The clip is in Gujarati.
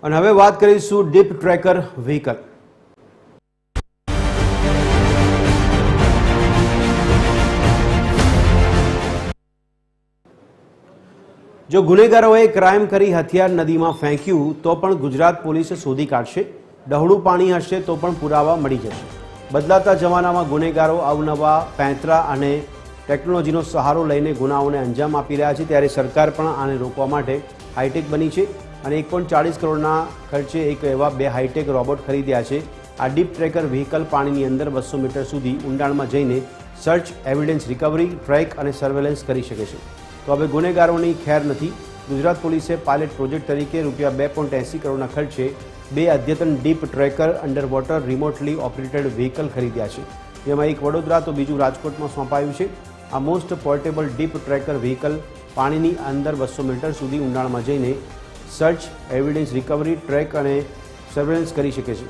અને હવે વાત કરીશું ડીપ ટ્રેકર વ્હીકલ। જો ગુનેગારોએ ક્રાઇમ કરી હથિયાર નદીમાં ફેંક્યું તો પણ ગુજરાત પોલીસ શોધી કાઢશે। ડહોળું પાણી હશે તો પણ પુરાવા મળી જશે। બદલાતા જમાનામાં ગુનેગારો અવનવા પેંતરા અને ટેકનોલોજીનો સહારો લઈને ગુનાઓને અંજામ આપી રહ્યા છે, ત્યારે સરકાર પણ આને રોકવા માટે હાઈટેક બની છે અને 1.40 કરોડના ખર્ચે એક એવા 2 હાઈટેક રોબોટ ખરીદ્યા છે। આ ડીપ ટ્રેકર વ્હીકલ પાણીની અંદર 200 મીટર સુધી ઊંડાણમાં જઈને સર્ચ, એવિડન્સ રિકવરી, ટ્રેક અને સર્વેલન્સ કરી શકે છે। તો હવે ગુનેગારોની ખેર નથી। ગુજરાત પોલીસે પાયલટ પ્રોજેક્ટ તરીકે રૂપિયા 2.80 કરોડના ખર્ચે 2 અદ્યતન deep tracker under water remotely operated vehicle ખરીદ્યા છે, જેમાં એક વડોદરા તો બીજું રાજકોટમાં સોંપાયું છે। આ most portable deep tracker vehicle પાણીની અંદર 200 મીટર સુધી ઊંડાણમાં જઈને સર્ચ, એવિડન્સ રિકવરી, ટ્રેક અને સર્વેલન્સ કરી શકે છે।